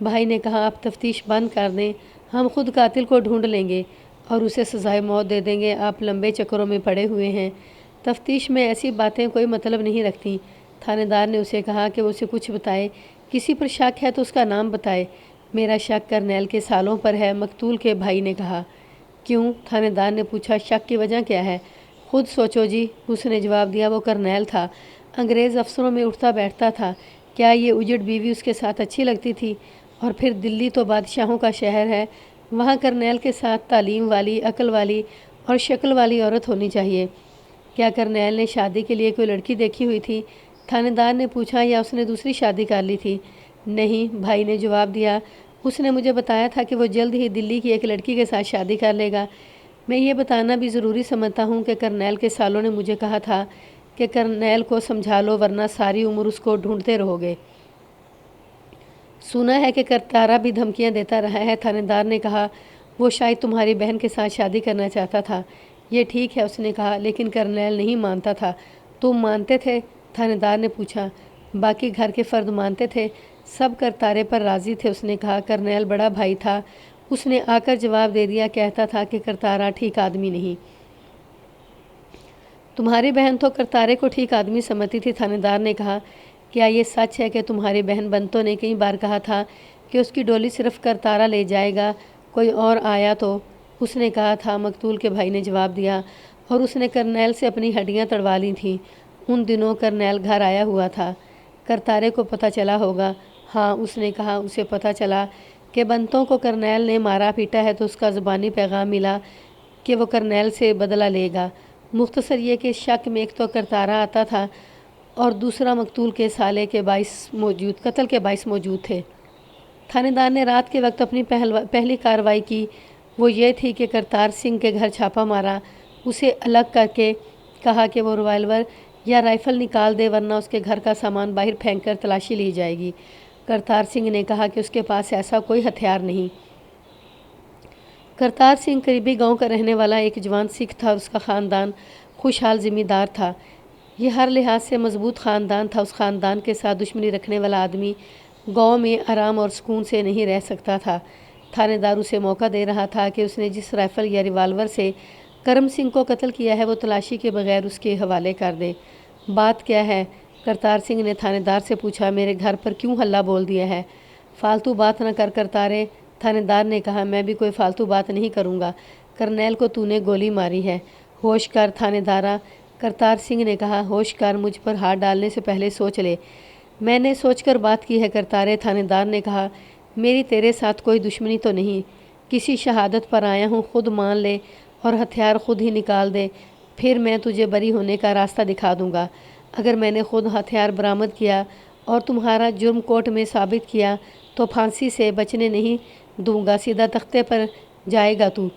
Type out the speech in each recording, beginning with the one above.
بھائی نے کہا آپ تفتیش بند کر دیں، ہم خود قاتل کو ڈھونڈ لیں گے اور اسے سزائے موت دے دیں گے، آپ لمبے چکروں میں پڑے ہوئے ہیں، تفتیش میں ایسی باتیں کوئی مطلب نہیں رکھتی۔ تھانے دار نے اسے کہا کہ وہ اسے کچھ بتائے، کسی پر شک ہے تو اس کا نام بتائے۔ میرا شک کرنیل کے سالوں پر ہے، مقتول کے بھائی نے کہا۔ کیوں؟ تھانے دار نے پوچھا، شک کی وجہ کیا ہے؟ خود سوچو جی، اس نے جواب دیا، وہ کرنیل تھا، انگریز افسروں میں اٹھتا بیٹھتا تھا، کیا یہ اجڑ بیوی اس کے ساتھ اچھی لگتی تھی؟ اور پھر دلی تو بادشاہوں کا شہر ہے، وہاں کرنیل کے ساتھ تعلیم والی، عقل والی اور شکل والی عورت ہونی چاہیے۔ کیا کرنیل نے شادی کے لیے کوئی لڑکی دیکھی ہوئی تھی؟ تھانے دار نے پوچھا، یا اس نے دوسری شادی کر لی تھی؟ نہیں، بھائی نے جواب دیا، اس نے مجھے بتایا تھا کہ وہ جلد ہی دلی کی ایک لڑکی کے ساتھ شادی کر لے گا۔ میں یہ بتانا بھی ضروری سمجھتا ہوں کہ کرنیل کے سالوں نے مجھے کہا تھا کہ کرنیل کو سمجھا لو ورنہ ساری عمر اس کو ڈھونڈتے رہو گے۔ سنا ہے کہ کرتارا بھی دھمکیاں دیتا رہا ہے، تھانے دار نے کہا، وہ شاید تمہاری بہن کے ساتھ شادی کرنا چاہتا تھا۔ یہ ٹھیک ہے، اس نے کہا، لیکن کرنیل نہیں مانتا تھا۔ تم مانتے تھے؟ تھانے دار نے پوچھا۔ باقی گھر کے فرد مانتے تھے، سب کرتارے پر راضی تھے، اس نے کہا۔ کرنیل بڑا بھائی تھا، اس نے آ کر جواب دے دیا، کہتا تھا کہ کرتارا ٹھیک آدمی نہیں۔ تمہاری بہن تو کرتارے کو ٹھیک آدمی سمجھتی تھی، تھانے دار نے کہا۔ کیا یہ سچ ہے کہ تمہاری بہن بنتو نے کئی بار کہا تھا کہ اس کی ڈولی صرف کرتارا لے جائے گا، کوئی اور آیا تو؟ اس نے کہا تھا، مقتول کے بھائی نے جواب دیا، اور اس نے کرنیل سے اپنی ہڈیاں تڑوا لی تھیں۔ ان دنوں کرنیل گھر آیا ہوا تھا۔ کرتارے کو پتہ چلا ہوگا؟ ہاں، اس نے کہا، اسے پتہ چلا کہ بنتوں کو کرنیل نے مارا پیٹا ہے تو اس کا زبانی پیغام ملا کہ وہ کرنیل سے بدلہ لے گا۔ مختصر یہ کہ شک میں ایک تو کرتارا آتا تھا اور دوسرا مقتول کے سالے کے قتل کے باعث موجود تھے۔ تھانے دار نے رات کے وقت اپنی پہلی کارروائی کی، وہ یہ تھی کہ کرتار سنگھ کے گھر چھاپا مارا، اسے الگ کر کے کہا کہ وہ ریوالور یا رائفل نکال دے ورنہ اس کے گھر کا سامان باہر پھینک کر تلاشی لی جائے گی۔ کرتار سنگھ نے کہا کہ اس کے پاس ایسا کوئی ہتھیار نہیں۔ کرتار سنگھ قریبی گاؤں کا رہنے والا ایک جوان سکھ تھا اور اس کا خاندان خوشحال زمیندار تھا۔ یہ ہر لحاظ سے مضبوط خاندان تھا۔ اس خاندان کے ساتھ دشمنی رکھنے والا آدمی گاؤں میں آرام اور سکون سے نہیں رہ سکتا تھا۔ تھانے دار اسے موقع دے رہا تھا کہ اس نے جس رائفل یا ریوالور سے کرم سنگھ کو قتل کیا ہے وہ تلاشی کے بغیر اس کے حوالے کر دے۔ بات کیا ہے؟ کرتار سنگھ نے تھانے دار سے پوچھا، میرے گھر پر کیوں ہلہ بول دیا ہے؟ فالتو بات نہ کر کرتارے، تھانے دار نے کہا، میں بھی کوئی فالتو بات نہیں کروں گا، کرنیل کو تو نے گولی ماری ہے۔ ہوش کر تھانے دارا، کرتار سنگھ نے کہا، ہوش کر، مجھ پر ہاتھ ڈالنے سے پہلے سوچ لے۔ میں نے سوچ کر بات کی ہے کرتارے، تھانے دار نے کہا، میری تیرے ساتھ کوئی دشمنی تو نہیں، کسی شہادت پر آیا ہوں، خود مان لے اور ہتھیار خود ہی نکال دے، پھر میں تجھے بری ہونے کا راستہ دکھا دوں گا۔ اگر میں نے خود ہتھیار برآمد کیا اور تمہارا جرم کورٹ میں ثابت کیا تو پھانسی سے بچنے نہیں دوں گا، سیدھا تختے پر جائے گا تو۔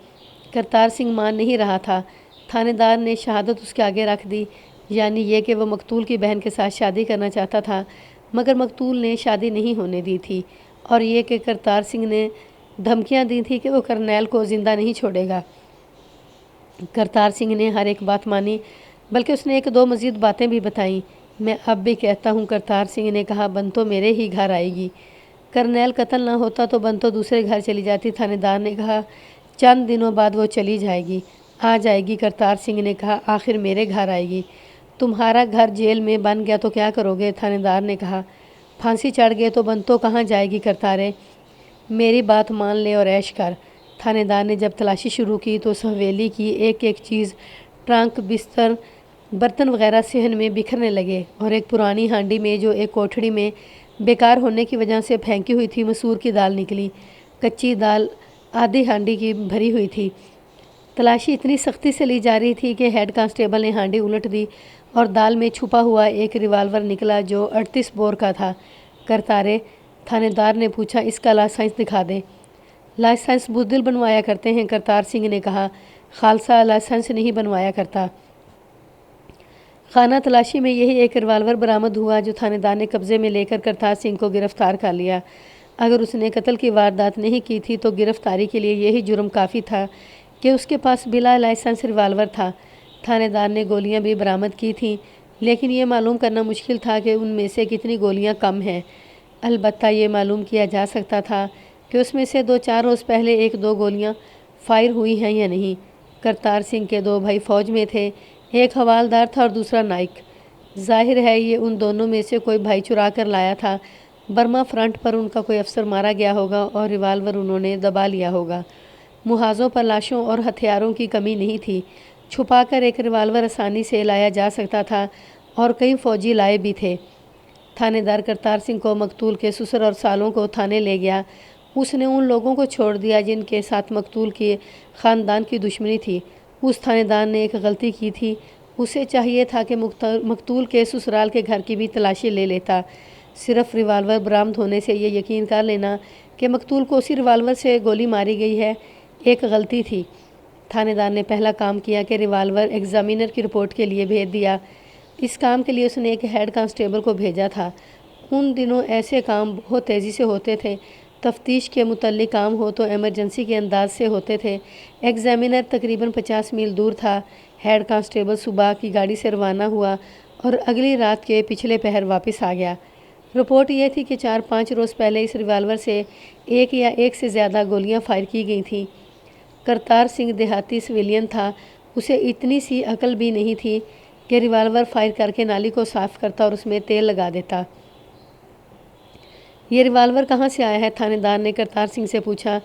کرتار سنگھ مان نہیں رہا تھا۔ تھانے دار نے شہادت اس کے آگے رکھ دی، یعنی یہ کہ وہ مقتول کی بہن کے ساتھ شادی کرنا چاہتا تھا مگر مقتول نے شادی نہیں ہونے دی تھی، اور یہ کہ کرتار سنگھ نے دھمکیاں دی تھی کہ وہ کرنیل کو زندہ نہیں چھوڑے گا۔ کرتار سنگھ نے ہر ایک بات مانی، بلکہ اس نے ایک دو مزید باتیں بھی بتائیں۔ میں اب بھی کہتا ہوں، کرتار سنگھ نے کہا، بنتو میرے ہی گھر آئے گی۔ کرنیل قتل نہ ہوتا تو بنتو دوسرے گھر چلی جاتی، تھانے دار نے کہا، چند دنوں بعد وہ چلی جائے گی، آ جائے گی۔ کرتار سنگھ نے کہا، آخر میرے گھر آئے گی؟ تمہارا گھر جیل میں بن گیا تو کیا کرو گے؟ تھانے دار نے کہا، پھانسی چڑھ گئے تو بنتو کہاں جائے گی؟ کرتارے، میری بات مان لے اور عیش کر۔ تھانے دار نے جب تلاشی شروع کی تو اس حویلی کی ایک ایک چیز، ٹرنک، بستر، برتن وغیرہ صحن میں بکھرنے لگے، اور ایک پرانی ہانڈی میں جو ایک کوٹھڑی میں بیکار ہونے کی وجہ سے پھینکی ہوئی تھی مسور کی دال نکلی، کچی دال آدھی ہانڈی کی بھری ہوئی تھی۔ تلاشی اتنی سختی سے لی جا رہی تھی کہ ہیڈ کانسٹیبل نے ہانڈی الٹ دی اور دال میں چھپا ہوا ایک ریوالور نکلا جو 38 بور کا تھا۔ کرتارے، تھانے دار نے پوچھا، اس کا لائسنس دکھا دے۔ لائسنس بزدل بنوایا کرتے ہیں، کرتار سنگھ نے کہا، خالصہ لائسنس نہیں بنوایا کرتا۔ خانہ تلاشی میں یہی ایک ریوالور برآمد ہوا جو تھانے دار نے قبضے میں لے کر کرتار سنگھ کو گرفتار کر لیا۔ اگر اس نے قتل کی واردات نہیں کی تھی تو گرفتاری کے لیے یہی جرم کافی تھا کہ اس کے پاس بلا لائسنس ریوالور تھا۔ تھانے دار نے گولیاں بھی برآمد کی تھیں، لیکن یہ معلوم کرنا مشکل تھا کہ ان میں سے کتنی گولیاں کم ہیں۔ البتہ یہ معلوم کیا جا سکتا تھا کہ اس میں سے 2-4 روز پہلے 1-2 گولیاں فائر ہوئی ہیں یا نہیں۔ کرتار سنگھ کے 2 بھائی فوج میں تھے، ایک حوالدار تھا اور دوسرا نائک۔ ظاہر ہے یہ ان دونوں میں سے کوئی بھائی چرا کر لایا تھا۔ برما فرنٹ پر ان کا کوئی افسر مارا گیا ہوگا اور ریوالور انہوں نے دبا لیا ہوگا۔ محاذوں پر لاشوں اور ہتھیاروں کی کمی نہیں تھی۔ چھپا کر ایک ریوالور آسانی سے لایا جا سکتا تھا اور کئی فوجی لائے بھی تھے۔ تھانے دار کرتار سنگھ کو مقتول کے سسر اور سالوں کو تھانے لے گیا۔ اس نے ان لوگوں کو چھوڑ دیا جن کے ساتھ مقتول کے خاندان کی دشمنی تھی۔ اس تھانے دار نے ایک غلطی کی تھی، اسے چاہیے تھا کہ مقتول کے سسرال کے گھر کی بھی تلاشی لے لیتا۔ صرف ریوالور برآمد ہونے سے یہ یقین کر لینا کہ مقتول کو اسی ریوالور سے گولی ماری گئی ہے، ایک غلطی تھی۔ تھانے دار نے پہلا کام کیا کہ ریوالور ایگزامینر کی رپورٹ کے لیے بھیج دیا۔ اس کام کے لیے اس نے ایک ہیڈ کانسٹیبل کو بھیجا تھا۔ ان دنوں ایسے کام بہت تیزی سے ہوتے تھے۔ تفتیش کے متعلق کام ہو تو ایمرجنسی کے انداز سے ہوتے تھے۔ ایگزامینر تقریباً 50 میل دور تھا۔ ہیڈ کانسٹیبل صبح کی گاڑی سے روانہ ہوا اور اگلی رات کے پچھلے پہر واپس آ گیا۔ رپورٹ یہ تھی کہ 4-5 روز پہلے اس ریوالور سے 1 یا 1 سے زیادہ گولیاں فائر کی گئی تھیں۔ کرتار سنگھ دیہاتی سویلین تھا، اسے اتنی سی عقل بھی نہیں تھی کہ ریوالور فائر کر کے نالی کو صاف کرتا اور اس میں تیل لگا دیتا۔ یہ ریوالور کہاں سے آیا ہے؟ تھانے دار نے کرتار سنگھ سے پوچھا۔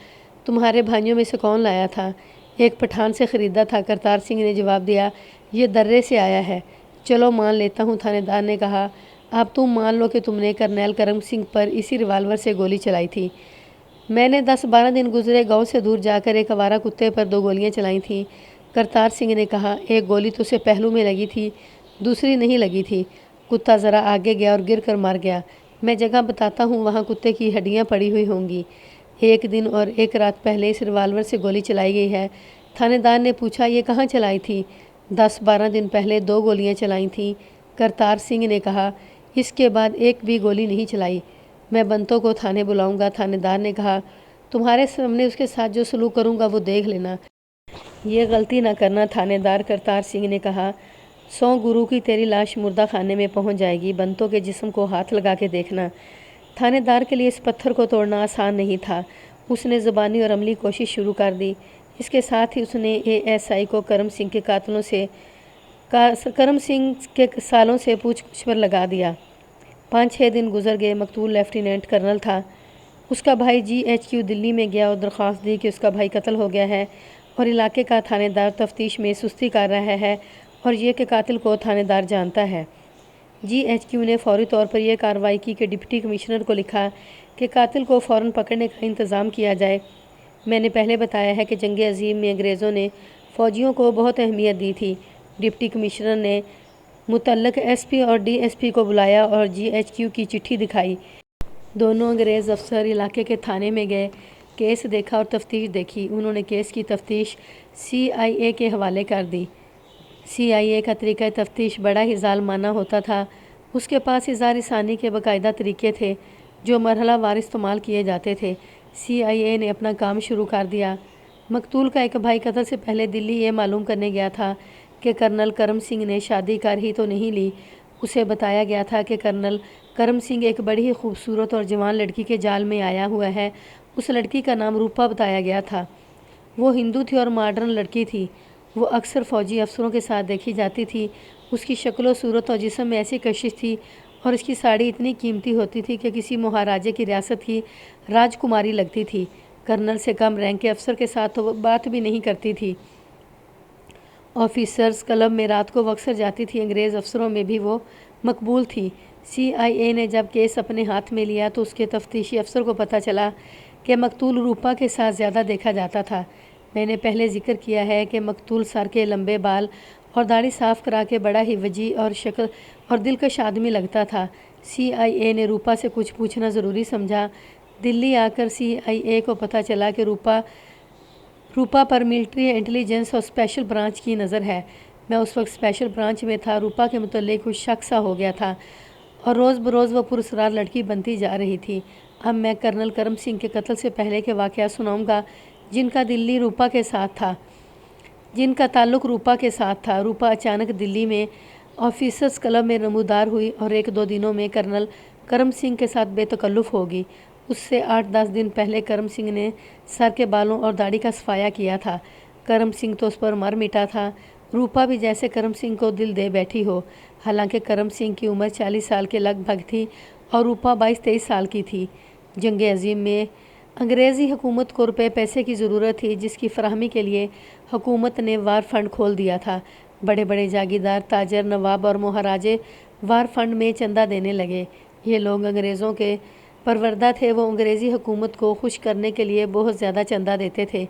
تمہارے بھائیوں میں سے کون لایا تھا؟ ایک پٹھان سے خریدا تھا، کرتار سنگھ نے جواب دیا۔ یہ درے سے آیا ہے۔ چلو مان لیتا ہوں، تھانے دار نے کہا۔ اب تم مان لو کہ تم نے کرنیل کرم سنگھ پر اسی ریوالور سے گولی چلائی تھی۔ میں نے 10-12 دن گزرے گاؤں سے دور جا کر ایک آوارہ کتے پر 2 گولیاں چلائی تھیں، کرتار سنگھ نے کہا۔ ایک گولی تو اسے پہلو میں لگی تھی، دوسری نہیں لگی تھی۔ کتا ذرا آگے گیا اور گر کر مر گیا۔ میں جگہ بتاتا ہوں، وہاں کتے کی ہڈیاں پڑی ہوئی ہوں گی۔ 1 دن اور 1 رات پہلے اس ریوالور سے گولی چلائی گئی ہے۔ تھانے دار نے پوچھا، یہ کہاں چلائی تھی؟ 10-12 دن پہلے 2 گولیاں چلائی تھیں، کرتار سنگھ نے کہا۔ اس کے بعد ایک بھی گولی نہیں چلائی۔ میں بنتوں کو تھانے بلاؤں گا، تھانے دار نے کہا۔ تمہارے سامنے اس کے ساتھ جو سلوک کروں گا وہ دیکھ لینا۔ یہ غلطی نہ کرنا، تھانے دار کرتار سنگھ نے کہا۔ 100 گرو کی تیری لاش مردہ خانے میں پہنچ جائے گی، بنتوں کے جسم کو ہاتھ لگا کے دیکھنا۔ تھانے دار کے لیے اس پتھر کو توڑنا آسان نہیں تھا۔ اس نے زبانی اور عملی کوشش شروع کر دی۔ اس کے ساتھ ہی اس نے ASI کو کرم سنگھ کے سالوں سے پوچھ گچھ پر لگا دیا۔ 5-6 دن گزر گئے۔ مقتول لیفٹیننٹ کرنل تھا۔ اس کا بھائی GHQ دلی میں گیا اور درخواست دی کہ اس کا بھائی قتل ہو گیا ہے اور علاقے کا تھانے دار تفتیش میں سستی کر رہا ہے اور یہ کہ قاتل کو تھانے دار جانتا ہے۔ GHQ نے فوری طور پر یہ کارروائی کی کہ ڈپٹی کمشنر کو لکھا کہ قاتل کو فوراً پکڑنے کا انتظام کیا جائے۔ میں نے پہلے بتایا ہے کہ جنگ عظیم میں انگریزوں نے فوجیوں کو بہت اہمیت دی تھی۔ ڈپٹی کمشنر نے متعلق SP اور DSP کو بلایا اور GHQ کی چٹھی دکھائی۔ دونوں انگریز افسر علاقے کے تھانے میں گئے، کیس دیکھا اور تفتیش دیکھی۔ انہوں نے کیس کی تفتیش CIA کے حوالے کر دی۔ CIA کا طریقہ تفتیش بڑا ہی ظالمانہ ہوتا تھا۔ اس کے پاس اظہار ثانی کے باقاعدہ طریقے تھے جو مرحلہ وار استعمال کیے جاتے تھے۔ CIA نے اپنا کام شروع کر دیا۔ مقتول کا ایک بھائی قتل سے پہلے دلی یہ معلوم کرنے گیا تھا کہ کرنل کرم سنگھ نے شادی کر ہی تو نہیں لی۔ اسے بتایا گیا تھا کہ کرنل کرم سنگھ ایک بڑی ہی خوبصورت اور جوان لڑکی کے جال میں آیا ہوا ہے۔ اس لڑکی کا نام روپا بتایا گیا تھا۔ وہ ہندو تھی اور ماڈرن لڑکی تھی۔ وہ اکثر فوجی افسروں کے ساتھ دیکھی جاتی تھی۔ اس کی شکل و صورت اور جسم میں ایسی کشش تھی اور اس کی ساڑی اتنی قیمتی ہوتی تھی کہ کسی مہاراجے کی ریاست کی راجکماری لگتی تھی۔ کرنل سے کم رینک کے افسر کے ساتھ تو وہ بات بھی نہیں کرتی تھی۔ آفیسرز کلب میں رات کو وہ اکثر جاتی تھی۔ انگریز افسروں میں بھی وہ مقبول تھی۔ CIA نے جب کیس اپنے ہاتھ میں لیا تو اس کے تفتیشی افسر کو پتہ چلا کہ مقتول روپا کے ساتھ زیادہ دیکھا جاتا تھا۔ میں نے پہلے ذکر کیا ہے کہ مقتول سر کے لمبے بال اور داڑھی صاف کرا کے بڑا ہی وجیح اور شکل اور دلکش آدمی لگتا تھا۔ CIA نے روپا سے کچھ پوچھنا ضروری سمجھا۔ دلی آ کر CIA کو پتہ چلا کہ روپا پر ملٹری انٹیلیجنس اور اسپیشل برانچ کی نظر ہے۔ میں اس وقت اسپیشل برانچ میں تھا۔ روپا کے متعلق کچھ شک سا ہو گیا تھا اور روز بروز وہ پراسرار لڑکی بنتی جا رہی تھی۔ اب میں کرنل کرم سنگھ کے قتل سے پہلے کے واقعات سناؤں گا جن کا تعلق روپا کے ساتھ تھا۔ روپا اچانک دلی میں آفیسرز کلب میں نمودار ہوئی اور 1-2 دنوں میں کرنل کرم سنگھ کے ساتھ بے تکلف ہوگی۔ اس سے 8-10 دن پہلے کرم سنگھ نے سر کے بالوں اور داڑھی کا صفایا کیا تھا۔ کرم سنگھ تو اس پر مر مٹا تھا۔ روپا بھی جیسے کرم سنگھ کو دل دے بیٹھی ہو، حالانکہ کرم سنگھ کی عمر 40 سال کے لگ بھگ تھی اور روپا 22-23 سال کی تھی۔ جنگ عظیم میں انگریزی حکومت کو روپے پیسے کی ضرورت تھی، جس کی فراہمی کے لیے حکومت نے وار فنڈ کھول دیا تھا۔ بڑے بڑے جاگیردار، تاجر، نواب اور مہاراجے وار فنڈ میں چندہ دینے لگے۔ یہ لوگ انگریزوں کے پروردہ تھے۔ وہ انگریزی حکومت کو خوش کرنے کے لیے بہت زیادہ چندہ دیتے تھے۔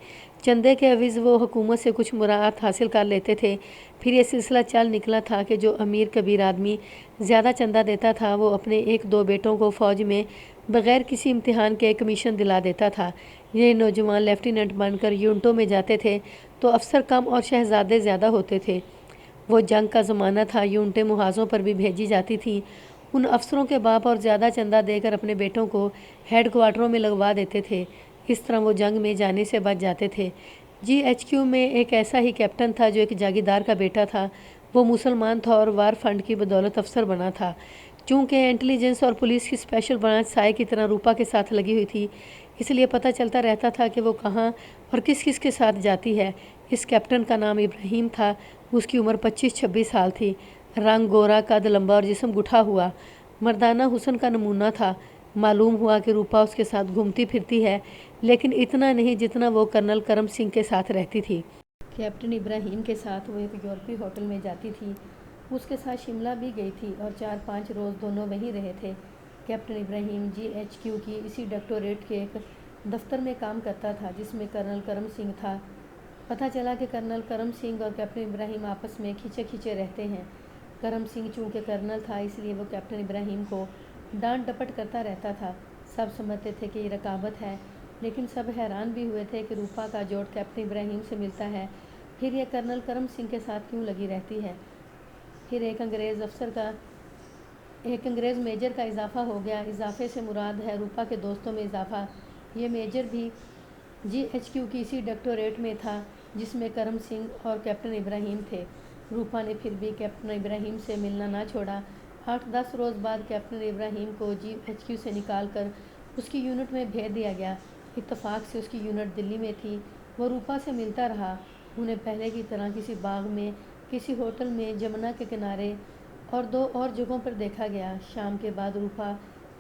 چندے کے عوض وہ حکومت سے کچھ مراعات حاصل کر لیتے تھے۔ پھر یہ سلسلہ چل نکلا تھا کہ جو امیر کبیر آدمی زیادہ چندہ دیتا تھا، وہ اپنے 1-2 بیٹوں کو فوج میں بغیر کسی امتحان کے کمیشن دلا دیتا تھا۔ یہ نوجوان لیفٹیننٹ بن کر یونٹوں میں جاتے تھے تو افسر کم اور شہزادے زیادہ ہوتے تھے۔ وہ جنگ کا زمانہ تھا، یونٹیں محاذوں پر بھی بھیجی جاتی تھیں۔ ان افسروں کے باپ اور زیادہ چندہ دے کر اپنے بیٹوں کو ہیڈ کوارٹروں میں لگوا دیتے تھے۔ اس طرح وہ جنگ میں جانے سے بچ جاتے تھے۔ GHQ میں ایک ایسا ہی کیپٹن تھا جو ایک جاگیردار کا بیٹا تھا۔ وہ مسلمان تھا اور وار فنڈ کی بدولت افسر بنا تھا۔ چونکہ انٹیلیجنس اور پولیس کی اسپیشل برانچ سائے کی طرح روپا کے ساتھ لگی ہوئی تھی، اس لیے پتہ چلتا رہتا تھا کہ وہ کہاں اور کس کس کے ساتھ جاتی ہے۔ اس کیپٹن کا نام ابراہیم تھا۔ اس کی عمر 25-26 سال تھی۔ رنگ گورا، قد لمبا اور جسم گٹھا ہوا، مردانہ حسن کا نمونہ تھا۔ معلوم ہوا کہ روپا اس کے ساتھ گھومتی پھرتی ہے، لیکن اتنا نہیں جتنا وہ کرنل کرم سنگھ کے ساتھ رہتی تھی۔ کیپٹن ابراہیم کے ساتھ وہ ایک یورپی ہوٹل میں جاتی تھی۔ اس کے ساتھ شملہ بھی گئی تھی اور 4-5 روز دونوں وہیں رہے تھے۔ کیپٹن ابراہیم GHQ کی اسی ڈائریکٹوریٹ کے ایک دفتر میں کام کرتا تھا جس میں کرنل کرم سنگھ تھا۔ پتہ چلا کہ کرنل کرم سنگھ اور کیپٹن ابراہیم آپس میں کھینچے کھینچے رہتے ہیں۔ کرم سنگھ چونکہ کرنل تھا، اس لیے وہ کیپٹن ابراہیم کو ڈانٹ ڈپٹ کرتا رہتا تھا۔ سب سمجھتے تھے کہ یہ رقابت ہے، لیکن سب حیران بھی ہوئے تھے کہ روپا کا جوڑ کیپٹن ابراہیم سے ملتا ہے، پھر یہ کرنل کرم سنگھ کے ساتھ کیوں لگی رہتی ہے۔ پھر ایک انگریز میجر کا اضافہ ہو گیا۔ اضافے سے مراد ہے روپا کے دوستوں میں اضافہ۔ یہ میجر بھی GHQ کی اسی ڈائریکٹوریٹ میں تھا جس میں کرم سنگھ اور کیپٹن ابراہیم تھے۔ روپا نے پھر بھی کیپٹن ابراہیم سے ملنا نہ چھوڑا۔ 8-10 روز بعد کیپٹن ابراہیم کو GHQ سے نکال کر اس کی یونٹ میں بھیج دیا گیا۔ اتفاق سے اس کی یونٹ دلی میں تھی۔ وہ روپا سے ملتا رہا۔ انہیں پہلے کی طرح کسی باغ میں، کسی ہوٹل میں، جمنا کے کنارے اور 2 اور جگہوں پر دیکھا گیا۔ شام کے بعد روپا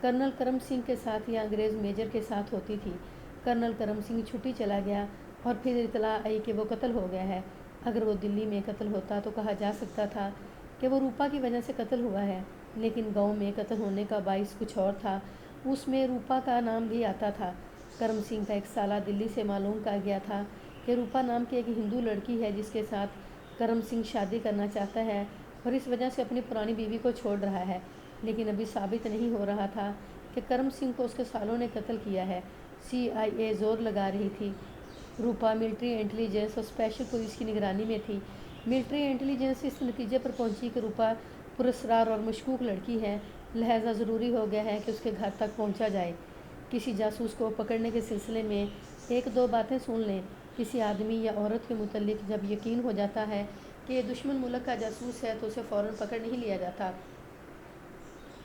کرنل کرم سنگھ کے ساتھ یا انگریز میجر کے ساتھ ہوتی تھی۔ کرنل کرم سنگھ چھٹی چلا گیا اور پھر اطلاع آئی کہ وہ قتل ہو گیا ہے۔ اگر وہ دلی میں قتل ہوتا تو کہا جا سکتا تھا کہ وہ روپا کی وجہ سے قتل ہوا ہے، لیکن گاؤں میں قتل ہونے کا باعث کچھ اور تھا۔ اس میں روپا کا نام بھی آتا تھا۔ کرم سنگھ کا ایک سالہ دلی سے معلوم کر گیا تھا کہ روپا نام کی ایک ہندو لڑکی ہے جس کے ساتھ کرم سنگھ شادی کرنا چاہتا ہے اور اس وجہ سے اپنی پرانی بیوی کو چھوڑ رہا ہے، لیکن ابھی ثابت نہیں ہو رہا تھا کہ کرم سنگھ کو اس کے سالوں نے قتل کیا ہے۔ CIA زور لگا رہی تھی۔ روپا ملٹری انٹیلیجنس اور اسپیشل پولیس کی نگرانی میں تھی۔ ملٹری انٹیلیجنس اس نتیجے پر پہنچی کہ روپا پراسرار اور مشکوک لڑکی ہے، لہذا ضروری ہو گیا ہے کہ اس کے گھر تک پہنچا جائے۔ کسی جاسوس کو پکڑنے کے سلسلے میں 1-2 باتیں سن لیں۔ کسی آدمی یا عورت کے متعلق جب یقین ہو جاتا ہے کہ یہ دشمن ملک کا جاسوس ہے تو اسے فوراً پکڑ نہیں لیا جاتا،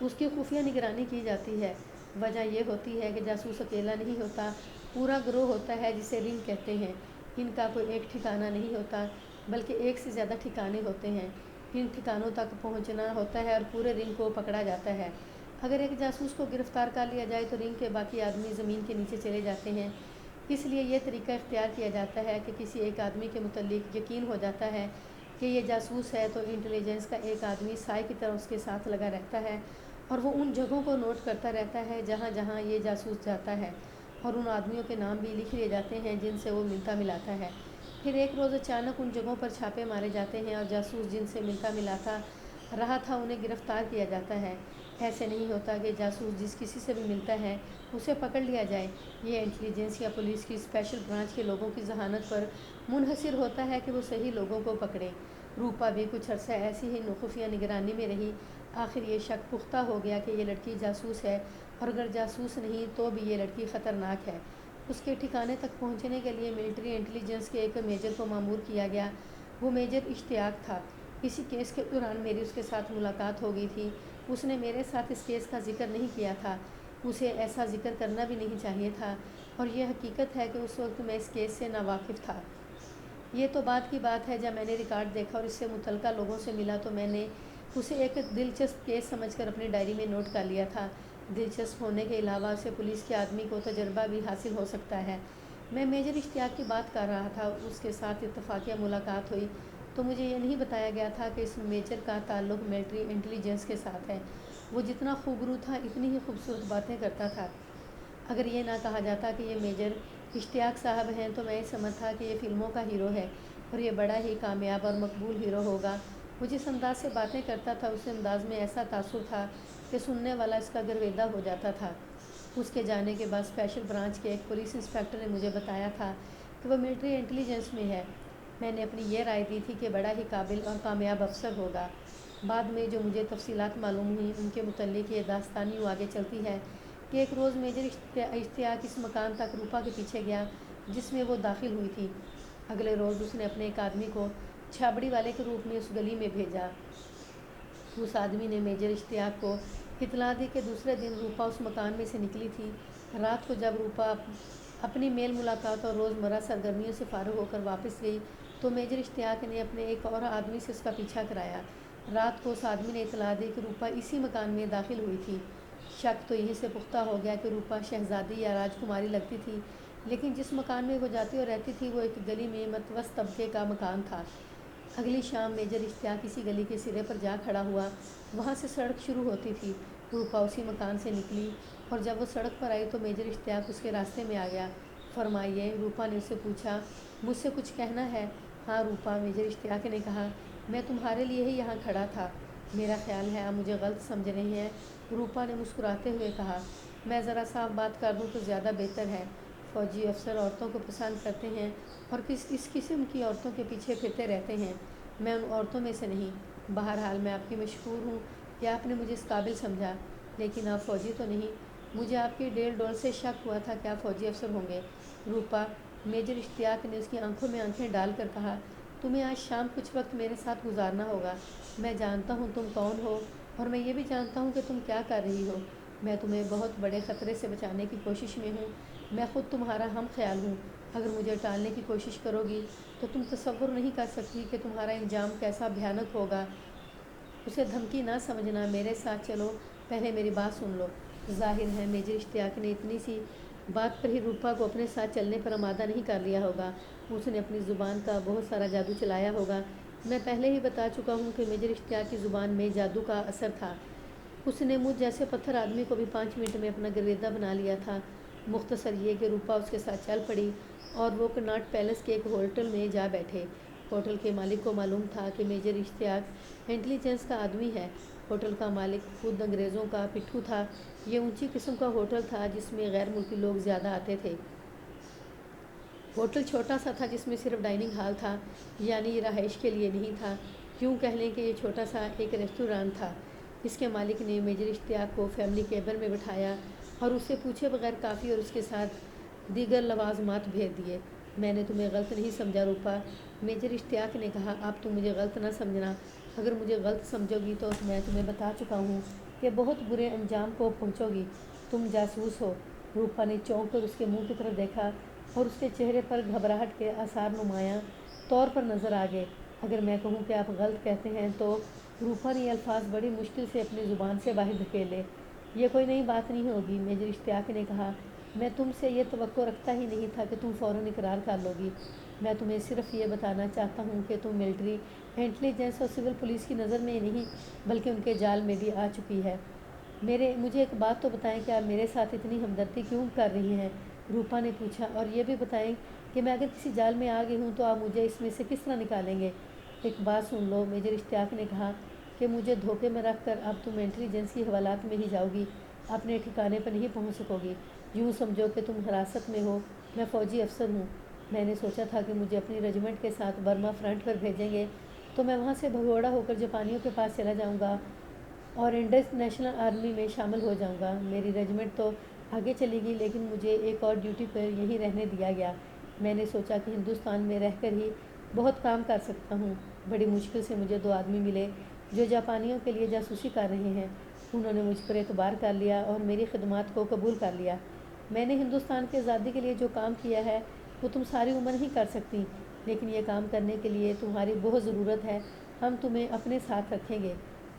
اس کی خفیہ نگرانی کی جاتی ہے۔ وجہ یہ ہوتی ہے کہ جاسوس اکیلا نہیں ہوتا، پورا گروہ ہوتا ہے جسے رنگ کہتے ہیں۔ ان کا کوئی ایک ٹھکانہ نہیں ہوتا، بلکہ ایک سے زیادہ ٹھکانے ہوتے ہیں۔ ان ٹھکانوں تک پہنچنا ہوتا ہے اور پورے رنگ کو پکڑا جاتا ہے۔ اگر ایک جاسوس کو گرفتار کر لیا جائے تو رنگ کے باقی آدمی زمین کے نیچے چلے جاتے ہیں۔ اس لیے یہ طریقہ اختیار کیا جاتا ہے کہ کسی ایک آدمی کے متعلق یقین ہو جاتا ہے کہ یہ جاسوس ہے تو انٹیلیجنس کا ایک آدمی سائے کی طرح اس کے ساتھ لگا رہتا ہے اور وہ ان جگہوں کو نوٹ کرتا رہتا ہے جہاں جہاں یہ جاسوس جاتا ہے، اور ان آدمیوں کے نام بھی لکھ لیے جاتے ہیں جن سے وہ ملتا ملاتا ہے۔ پھر ایک روز اچانک ان جگہوں پر چھاپے مارے جاتے ہیں اور جاسوس جن سے ملتا ملاتا رہا تھا انہیں گرفتار کیا جاتا ہے۔ ایسے نہیں ہوتا کہ جاسوس جس کسی سے بھی ملتا ہے اسے پکڑ لیا جائے۔ یہ انٹیلیجنس یا پولیس کی اسپیشل برانچ کے لوگوں کی ذہانت پر منحصر ہوتا ہے کہ وہ صحیح لوگوں کو پکڑیں۔ روپا بھی کچھ عرصہ ایسی ہی خفیہ نگرانی میں رہی۔ آخر یہ شک پختہ ہو گیا کہ یہ لڑکی جاسوس ہے، اور اگر جاسوس نہیں تو بھی یہ لڑکی خطرناک ہے۔ اس کے ٹھکانے تک پہنچنے کے لیے ملٹری انٹیلیجنس کے ایک میجر کو مامور کیا گیا۔ وہ میجر اشتیاق تھا۔ اسی کیس کے دوران میری اس کے ساتھ ملاقات ہو گئی تھی۔ اس نے میرے ساتھ اس کیس کا ذکر نہیں کیا تھا، اسے ایسا ذکر کرنا بھی نہیں چاہیے تھا، اور یہ حقیقت ہے کہ اس وقت میں اس کیس سے ناواقف تھا۔ یہ تو بعد کی بات ہے، جب میں نے ریکارڈ دیکھا اور اس سے متعلقہ لوگوں سے ملا تو میں نے اسے ایک دلچسپ کیس سمجھ کر اپنی ڈائری میں نوٹ کر لیا تھا۔ دلچسپ ہونے کے علاوہ اسے پولیس کے آدمی کو تجربہ بھی حاصل ہو سکتا ہے۔ میں میجر اشتیاق کی بات کر رہا تھا، اس کے ساتھ اتفاقیہ ملاقات ہوئی تو مجھے یہ نہیں بتایا گیا تھا کہ اس میجر کا تعلق ملٹری انٹیلیجنس کے ساتھ ہے۔ وہ جتنا خوبرو تھا اتنی ہی خوبصورت باتیں کرتا تھا۔ اگر یہ نہ کہا جاتا کہ یہ میجر اشتیاق صاحب ہیں تو میں یہ سمجھتا کہ یہ فلموں کا ہیرو ہے اور یہ بڑا ہی کامیاب اور مقبول ہیرو ہوگا۔ وہ جس انداز سے باتیں کرتا تھا اس انداز میں ایسا تاثر تھا کہ سننے والا اس کا گرویدہ ہو جاتا تھا۔ اس کے جانے کے بعد اسپیشل برانچ کے ایک پولیس انسپکٹر نے مجھے بتایا تھا کہ وہ ملٹری انٹیلیجنس میں ہے۔ میں نے اپنی یہ رائے دی تھی کہ بڑا ہی قابل اور کامیاب افسر ہوگا۔ بعد میں جو مجھے تفصیلات معلوم ہوئیں ان کے متعلق یہ داستان یوں آگے چلتی ہے کہ ایک روز میجر اشتیاق اس مکان تک روپا کے پیچھے گیا جس میں وہ داخل ہوئی تھی۔ اگلے روز اس نے اپنے ایک آدمی کو چھابڑی والے کے روپ میں اس گلی میں بھیجا۔ اس آدمی نے میجر اشتیاق کو اطلاع دی کہ دوسرے دن روپا اس مکان میں سے نکلی تھی۔ رات کو جب روپا اپنی میل ملاقات اور روزمرہ سرگرمیوں سے فارغ ہو کر واپس گئی تو میجر اشتیاق نے اپنے ایک اور آدمی سے اس کا پیچھا کرایا۔ رات کو اس آدمی نے اطلاع دی کہ روپا اسی مکان میں داخل ہوئی تھی۔ شک تو یہیں سے پختہ ہو گیا کہ روپا شہزادی یا راجکماری لگتی تھی، لیکن جس مکان میں وہ جاتی اور رہتی تھی وہ ایک گلی میں متوسط طبقے کا مکان تھا۔ اگلی شام میجر اشتیاق اسی گلی کے سرے پر جا کھڑا ہوا۔ وہاں سے سڑک شروع ہوتی تھی۔ روپا اسی مکان سے نکلی اور جب وہ سڑک پر آئی تو میجر اشتیاق اس کے راستے میں آ گیا۔ فرمائیے، روپا نے اس سے پوچھا، مجھ سے کچھ کہنا ہے؟ ہاں روپا، میجر اشتیاق نے کہا، میں تمہارے لیے ہی یہاں کھڑا تھا۔ میرا خیال ہے آپ مجھے غلط سمجھ رہے ہیں، روپا نے مسکراتے ہوئے کہا۔ میں ذرا صاف بات کر دوں تو زیادہ بہتر ہے۔ فوجی افسر عورتوں کو پسند کرتے ہیں اور اس قسم کی عورتوں کے پیچھے پھرتے رہتے ہیں۔ میں ان عورتوں میں سے نہیں۔ بہرحال میں آپ کی مشکور ہوں کہ آپ نے مجھے اس قابل سمجھا، لیکن آپ فوجی تو نہیں۔ مجھے آپ کی ڈیل ڈول سے شک ہوا تھا کہ آپ فوجی افسر ہوں گے۔ روپا، میجر اشتیاق نے اس کی آنکھوں میں آنکھیں ڈال کر کہا، تمہیں آج شام کچھ وقت میرے ساتھ گزارنا ہوگا۔ میں جانتا ہوں تم کون ہو اور میں یہ بھی جانتا ہوں کہ تم کیا کر رہی ہو۔ میں تمہیں بہت بڑے خطرے سے بچانے کی کوشش میں ہوں۔ میں خود تمہارا ہم خیال ہوں۔ اگر مجھے ٹالنے کی کوشش کرو گی تو تم تصور نہیں کر سکتی کہ تمہارا انجام کیسا بھیانک ہوگا۔ اسے دھمکی نہ سمجھنا، میرے ساتھ چلو، پہلے میری بات سن لو۔ ظاہر ہے میجر اشتیاق نے اتنی سی بات پر ہی روپا کو اپنے ساتھ چلنے پر آمادہ نہیں کر لیا ہوگا۔ اس نے اپنی زبان کا بہت سارا جادو چلایا ہوگا۔ میں پہلے ہی بتا چکا ہوں کہ میجر اشتیاق کی زبان میں جادو کا اثر تھا۔ اس نے مجھ جیسے پتھر آدمی کو بھی 5 منٹ میں اپنا گرویدہ بنا لیا تھا۔ مختصر یہ کہ روپا اس کے ساتھ چل پڑی اور وہ کناٹ پیلس کے ایک ہوٹل میں جا بیٹھے۔ ہوٹل کے مالک کو معلوم تھا کہ میجر اشتیاق انٹیلیجنس کا آدمی ہے۔ ہوٹل کا مالک خود انگریزوں کا پٹھو تھا۔ یہ اونچی قسم کا ہوٹل تھا جس میں غیر ملکی لوگ زیادہ آتے تھے۔ ہوٹل چھوٹا سا تھا جس میں صرف ڈائننگ ہال تھا، یعنی یہ رہائش کے لیے نہیں تھا، یوں کہہ لیں کہ یہ چھوٹا سا ایک ریستوران تھا۔ اس کے مالک نے میجر اشتیاق کو فیملی کیبن میں بٹھایا اور اس سے پوچھے بغیر کافی اور اس کے ساتھ دیگر لوازمات بھیج دیے۔ میں نے تمہیں غلط نہیں سمجھا روپا، میجر اشتیاق نے کہا، اب تم مجھے غلط نہ سمجھنا۔ اگر مجھے غلط سمجھو گی تو میں تمہیں بتا چکا ہوں کہ بہت برے انجام کو پہنچو گی۔ تم جاسوس ہو۔ روپا نے چونک کر اس کے منہ کی طرف دیکھا اور اس کے چہرے پر گھبراہٹ کے آثار نمایاں طور پر نظر آ گئے۔ اگر میں کہوں کہ آپ غلط کہتے ہیں تو روپا نے یہ الفاظ بڑی مشکل سے اپنی زبان سے باہر دھکیلے۔ یہ کوئی نئی بات نہیں ہوگی، میجر اشتیاق نے کہا، میں تم سے یہ توقع رکھتا ہی نہیں تھا کہ تم فوراً اقرار کر لو گی۔ میں تمہیں صرف یہ بتانا چاہتا ہوں کہ تم ملٹری انٹیلیجنس اور سول پولیس کی نظر میں نہیں بلکہ ان کے جال میں بھی آ چکی ہے۔ مجھے ایک بات تو بتائیں کہ آپ میرے ساتھ اتنی ہمدردی کیوں کر رہی ہیں؟ روپا نے پوچھا، اور یہ بھی بتائیں کہ میں اگر کسی جال میں آ گئی ہوں تو آپ مجھے اس میں سے کس طرح نکالیں گے؟ ایک بات سن لو، میجر اشتیاق نے کہا کہ مجھے دھوکے میں رکھ کر اب تم انٹیلیجنس کی حوالات میں ہی جاؤ گی، اپنے ٹھکانے پر نہیں پہنچ سکو گی۔ یوں سمجھو کہ تم حراست میں ہو، میں فوجی افسر ہوں۔ میں نے سوچا تھا کہ مجھے اپنی رجمنٹ کے ساتھ برما فرنٹ پر بھیجیں گے تو میں وہاں سے بھگوڑا ہو کر جاپانیوں کے پاس چلا جاؤں گا اور انڈس نیشنل آرمی میں شامل ہو جاؤں گا۔ میری رجمنٹ تو آگے چلی گئی لیکن مجھے ایک اور ڈیوٹی پر یہیں رہنے دیا گیا۔ میں نے سوچا کہ ہندوستان میں رہ کر ہی بہت کام کر سکتا ہوں۔ بڑی مشکل سے مجھے 2 آدمی ملے جو جاپانیوں کے لیے جاسوسی کر رہے ہیں۔ انہوں نے مجھ پر اعتبار کر لیا اور میری خدمات کو قبول کر لیا۔ میں نے ہندوستان کی آزادی کے لیے جو کام کیا ہے وہ تم ساری عمر نہیں کر سکتی، لیکن یہ کام کرنے کے لیے تمہاری بہت ضرورت ہے۔ ہم تمہیں اپنے ساتھ رکھیں گے۔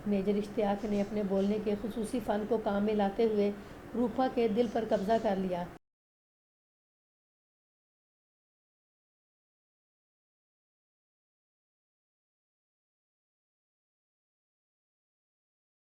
میجر اشتیاق نے اپنے بولنے کے خصوصی فن کو کام میں لاتے ہوئے روپا کے دل پر قبضہ کر لیا۔